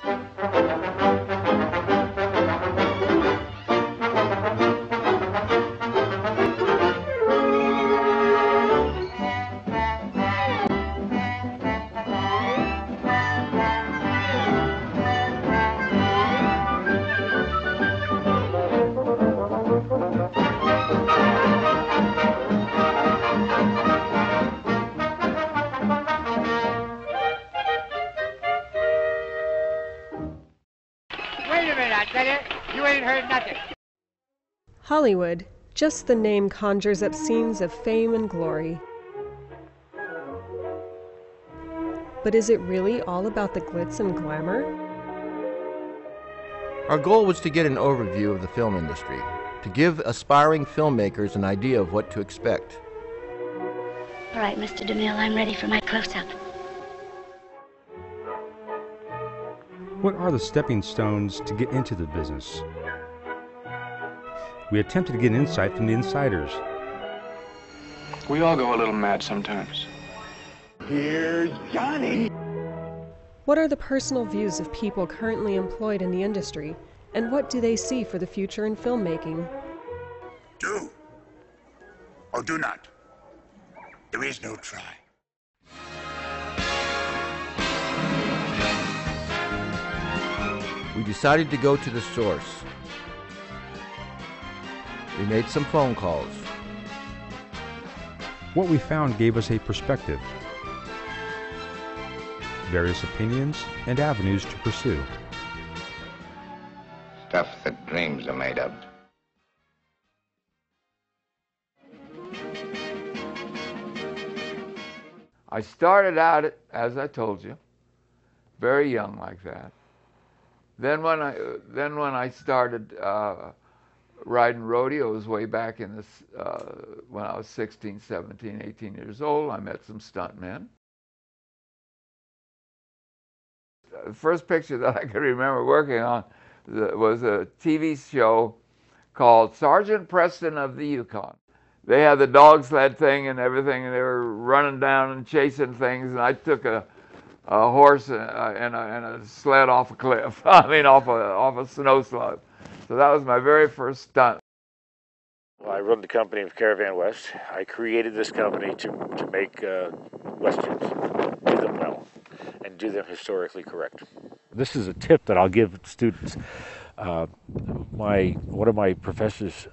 Wait a minute, I tell you, you ain't heard nothing. Hollywood, just the name conjures up scenes of fame and glory. But is it really all about the glitz and glamour? Our goal was to get an overview of the film industry, to give aspiring filmmakers an idea of what to expect. All right, Mr. DeMille, I'm ready for my close-up. What are the stepping stones to get into the business? We attempted to get insight from the insiders. We all go a little mad sometimes. Here's Johnny! What are the personal views of people currently employed in the industry, and what do they see for the future in filmmaking? Do or do not. There is no try. We decided to go to the source. We made some phone calls. What we found gave us a perspective, various opinions, and avenues to pursue. Stuff that dreams are made of. I started out, as I told you, very young like that. Then when I started riding rodeos way back in this, when I was 16, 17, 18 years old, I met some stuntmen. The first picture that I can remember working on was a TV show called Sergeant Preston of the Yukon. They had the dog sled thing and everything, and they were running down and chasing things, and I took a horse and a sled off a cliff. I mean, off a snow slope. So that was my very first stunt. Well, I run the company of Caravan West. I created this company to make Westerns, do them well, and do them historically correct. This is a tip that I'll give students. One of my professors,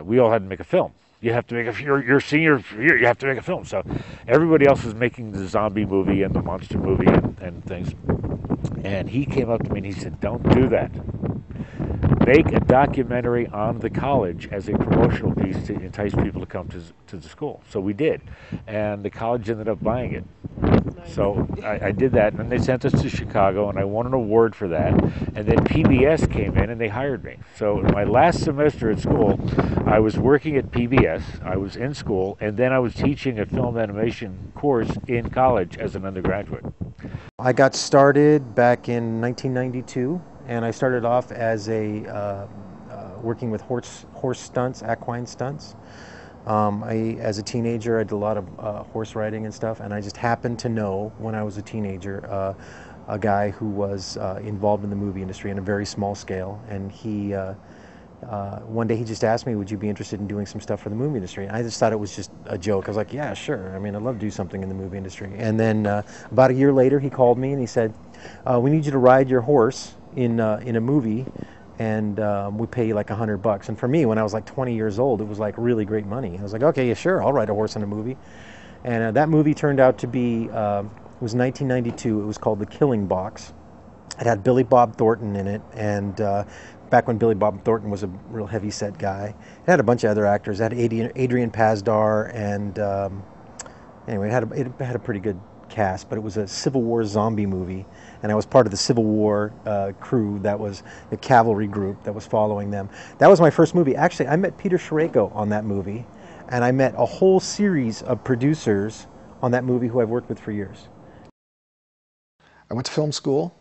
we all had to make a film. You have to make your senior year, you have to make a film. So everybody else is making the zombie movie and the monster movie and things. And he came up to me and he said, "Don't do that. Make a documentary on the college as a promotional piece to entice people to come to the school." So we did. And the college ended up buying it. So I did that, and then they sent us to Chicago, and I won an award for that. And then PBS came in, and they hired me. So in my last semester at school, I was working at PBS, I was in school, and then I was teaching a film animation course in college as an undergraduate. I got started back in 1992, and I started off as working with horse stunts, equine stunts. As a teenager, I did a lot of horse riding and stuff, and I just happened to know when I was a teenager a guy who was involved in the movie industry on a very small scale, and he one day he just asked me, "Would you be interested in doing some stuff for the movie industry?" And I just thought it was just a joke. I was like, "Yeah, sure. I mean, I'd love to do something in the movie industry." And then about a year later, he called me and he said, "We need you to ride your horse in a movie, and we pay you like $100. And for me, when I was like 20 years old, it was like really great money. I was like, "Okay, yeah, sure, I'll ride a horse in a movie." And that movie turned out to be, it was 1992, it was called The Killing Box. It had Billy Bob Thornton in it, and back when Billy Bob Thornton was a real heavy-set guy. It had a bunch of other actors. It had Adrian Pasdar, and anyway, it had a pretty good cast, but it was a Civil War zombie movie, and I was part of the Civil War crew that was the cavalry group that was following them. That was my first movie. Actually, I met Peter Sherayko on that movie, and I met a whole series of producers on that movie who I've worked with for years. I went to film school,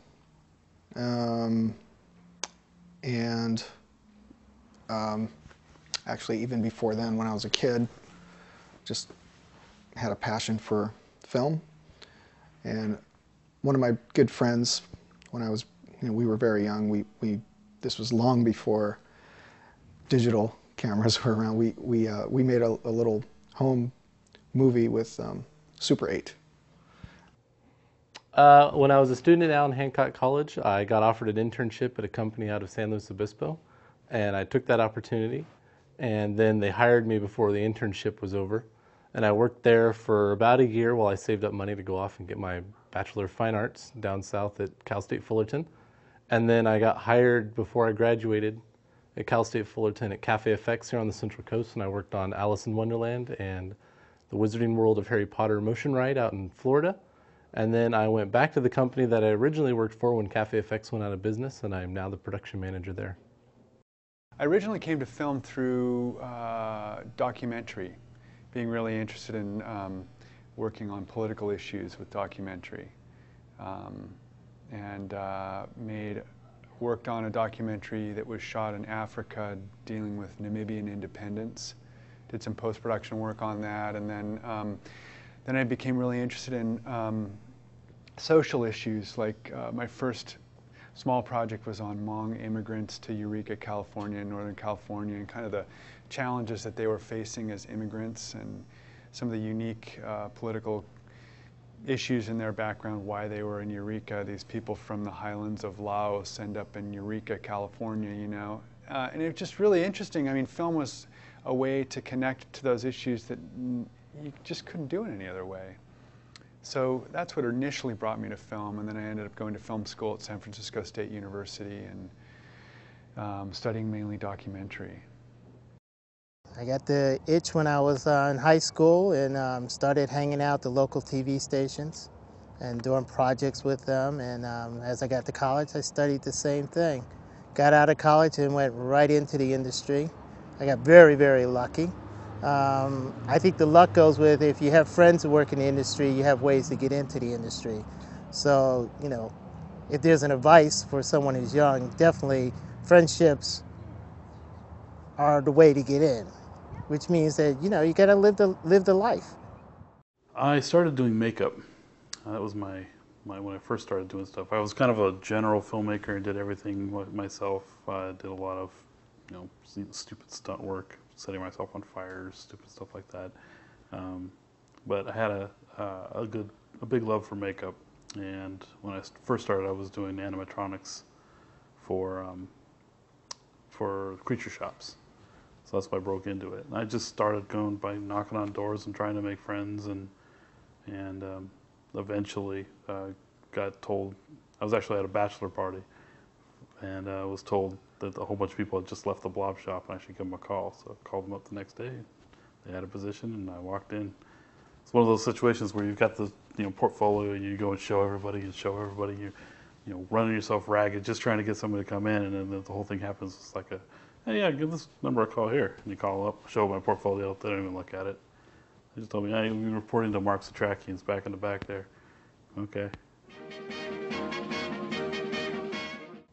actually even before then, when I was a kid, just had a passion for film. And one of my good friends, when I was we were very young. This was long before digital cameras were around. We made a little home movie with Super 8. When I was a student at Allen Hancock College, I got offered an internship at a company out of San Luis Obispo, and I took that opportunity. And then they hired me before the internship was over. And I worked there for about a year while I saved up money to go off and get my Bachelor of Fine Arts down south at Cal State Fullerton. And then I got hired before I graduated at Cal State Fullerton at Cafe FX here on the Central Coast, and I worked on Alice in Wonderland and the Wizarding World of Harry Potter motion ride out in Florida. And then I went back to the company that I originally worked for when Cafe FX went out of business, and I am now the production manager there. I originally came to film through documentary, being really interested in working on political issues with documentary. Worked on a documentary that was shot in Africa dealing with Namibian independence. Did some post-production work on that, and then I became really interested in social issues. Like my first small project was on Hmong immigrants to Eureka, California, in Northern California, and kind of the challenges that they were facing as immigrants and some of the unique political issues in their background, why they were in Eureka. These people from the highlands of Laos end up in Eureka, California, and it was just really interesting. I mean, film was a way to connect to those issues that you just couldn't do it any other way. So that's what initially brought me to film, and then I ended up going to film school at San Francisco State University and studying mainly documentary. I got the itch when I was in high school and started hanging out at the local TV stations and doing projects with them. And as I got to college, I studied the same thing. Got out of college and went right into the industry. I got very, very lucky. I think the luck goes with if you have friends who work in the industry, you have ways to get into the industry. So, if there's an advice for someone who's young, definitely friendships are the way to get in, which means that, you got to live the life. I started doing makeup. That was my when I first started doing stuff. I was kind of a general filmmaker and did everything myself. I did a lot of, stupid stunt work, setting myself on fire, stupid stuff like that. But I had a big love for makeup, and when I first started, I was doing animatronics for creature shops. So that's why I broke into it. And I just started going by knocking on doors and trying to make friends, and eventually got told. I was actually at a bachelor party, and I was told that a whole bunch of people had just left the blob shop, and I should give them a call. So I called them up the next day. They had a position, and I walked in. It's one of those situations where you've got the portfolio, and you go and show everybody, you running yourself ragged, just trying to get somebody to come in, and then the whole thing happens. It's like hey, yeah, give this number a call here. And you call up, show my portfolio. They don't even look at it. They just told me, hey, you're reporting to Mark Satrakian's back in the back there. Okay.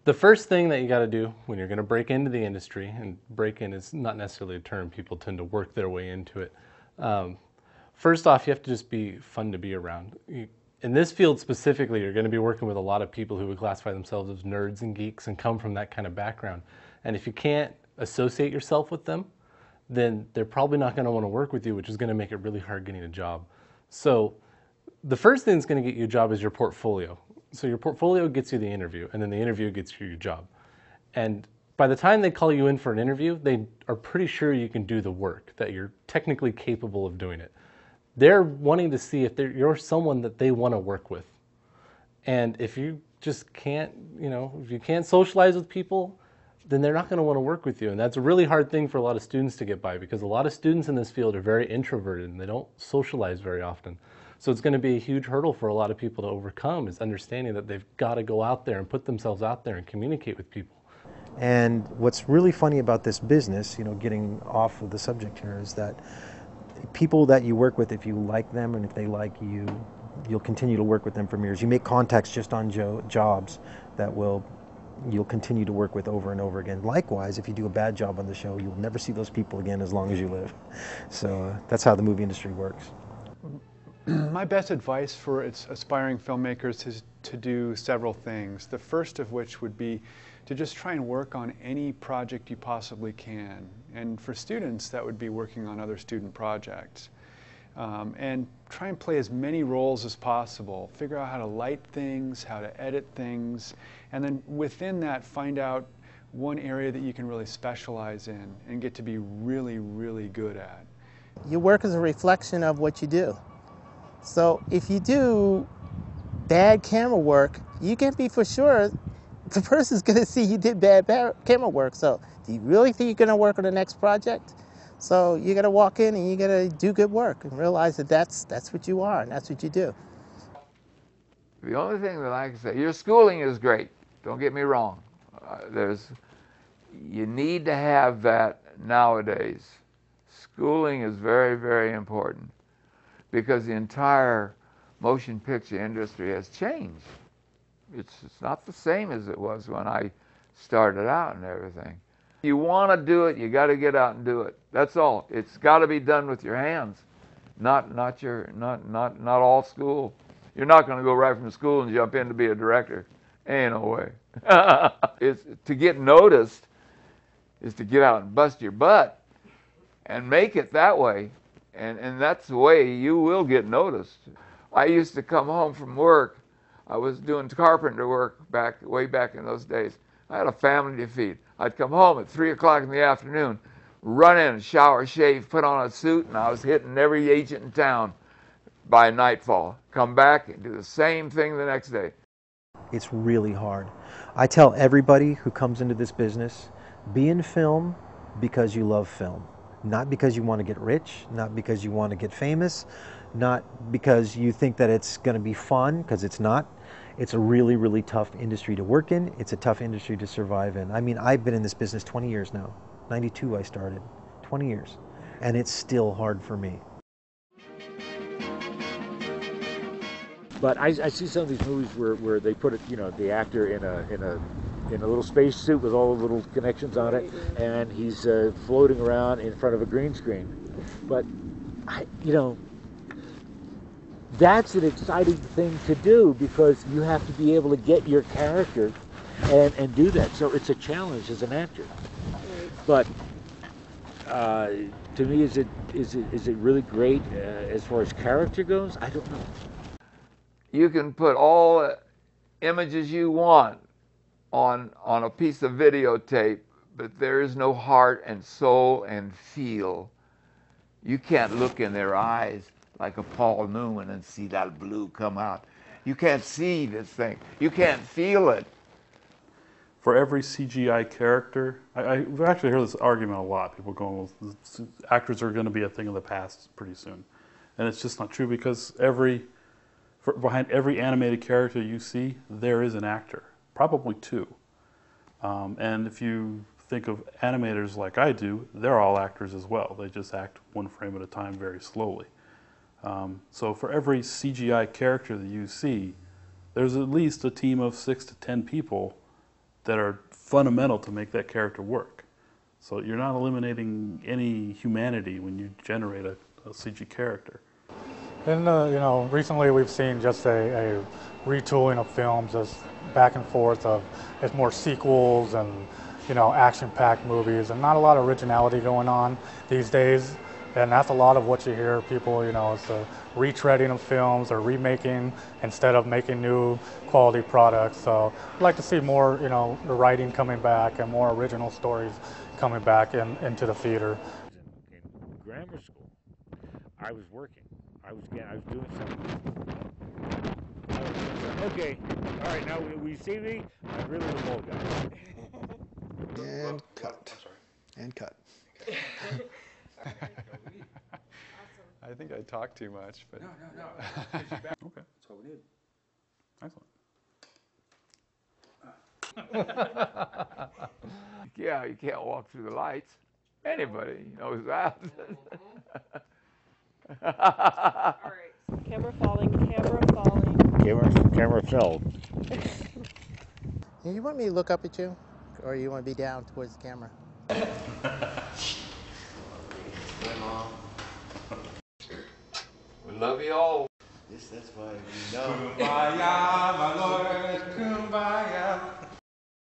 The first thing that you got to do when you're going to break into the industry, and break in is not necessarily a term, people tend to work their way into it. First off, you have to just be fun to be around. In this field specifically, you're going to be working with a lot of people who would classify themselves as nerds and geeks and come from that kind of background. And if you can't associate yourself with them, then they're probably not going to want to work with you, which is going to make it really hard getting a job. So the first thing that's going to get you a job is your portfolio. So your portfolio gets you the interview, and then the interview gets you your job. And by the time they call you in for an interview, they are pretty sure you can do the work, that you're technically capable of doing it. They're wanting to see if you're someone that they want to work with. And if you just can't, if you can't socialize with people, then they're not going to want to work with you. And that's a really hard thing for a lot of students to get by, because a lot of students in this field are very introverted and they don't socialize very often. So it's going to be a huge hurdle for a lot of people to overcome, is understanding that they've got to go out there and put themselves out there and communicate with people. And what's really funny about this business, getting off of the subject here, is that people that you work with, if you like them and if they like you, you'll continue to work with them for years. You make contacts just on jobs that you'll continue to work with over and over again. Likewise, if you do a bad job on the show, you'll never see those people again as long as you live. So that's how the movie industry works. My best advice for aspiring filmmakers is to do several things. The first of which would be to just try and work on any project you possibly can. And for students, that would be working on other student projects. And try and play as many roles as possible. Figure out how to light things, how to edit things, and then within that find out one area that you can really specialize in and get to be really, really good at. Your work is a reflection of what you do. So if you do bad camera work, you can be for sure the person's going to see you did bad camera work. So do you really think you're going to work on the next project? So you got to walk in and you got to do good work and realize that that's what you are and that's what you do. The only thing that I can say, your schooling is great. Don't get me wrong. You need to have that nowadays. Schooling is very, very important because the entire motion picture industry has changed. It's not the same as it was when I started out and everything. If you want to do it, you got to get out and do it. That's all. It's got to be done with your hands, not all school. You're not going to go right from school and jump in to be a director. Ain't no way. It's to get noticed is to get out and bust your butt and make it that way, and that's the way you will get noticed. I used to come home from work. I was doing carpenter work way back in those days. I had a family to feed. I'd come home at 3 o'clock in the afternoon, run in, shower, shave, put on a suit, and I was hitting every agent in town by nightfall. Come back and do the same thing the next day. It's really hard. I tell everybody who comes into this business, be in film because you love film. Not because you want to get rich, not because you want to get famous, not because you think that it's going to be fun, because it's not. It's a really, really tough industry to work in. It's a tough industry to survive in. I mean, I've been in this business 20 years now. 92 I started, 20 years. And it's still hard for me. But I see some of these movies where they put it, the actor in a little space suit with all the little connections on it, and he's floating around in front of a green screen. But that's an exciting thing to do because you have to be able to get your character and do that. So it's a challenge as an actor. But to me, is it really great as far as character goes? I don't know. You can put all the images you want on a piece of videotape, but there is no heart and soul and feel. You can't look in their eyes like a Paul Newman and see that blue come out. You can't see this thing. You can't feel it. For every CGI character, I've actually heard this argument a lot. People going, well, actors are going to be a thing of the past pretty soon. And it's just not true because behind every animated character you see, there is an actor, probably two. And if you think of animators like I do, they're all actors as well. They just act one frame at a time very slowly. So for every CGI character that you see, there's at least a team of 6 to 10 people that are fundamental to make that character work. So you're not eliminating any humanity when you generate a CG character. And recently we've seen just a retooling of films as back and forth of as more sequels and action-packed movies, and not a lot of originality going on these days. And that's a lot of what you hear people, it's a retreading of films or remaking instead of making new quality products. So I'd like to see more, the writing coming back and more original stories coming back into the theater. In grammar school, I was working. I was doing something. Okay, all right, now we see me? I'm really the bald guy. And cut. And cut. I think I talk too much, but... No. Okay, that's all we need. Excellent. Yeah, you can't walk through the lights. Anybody knows that. All right. Camera falling. Camera fell. You want me to look up at you, or you want to be down towards the camera? We love you all. Yes, that's why we know.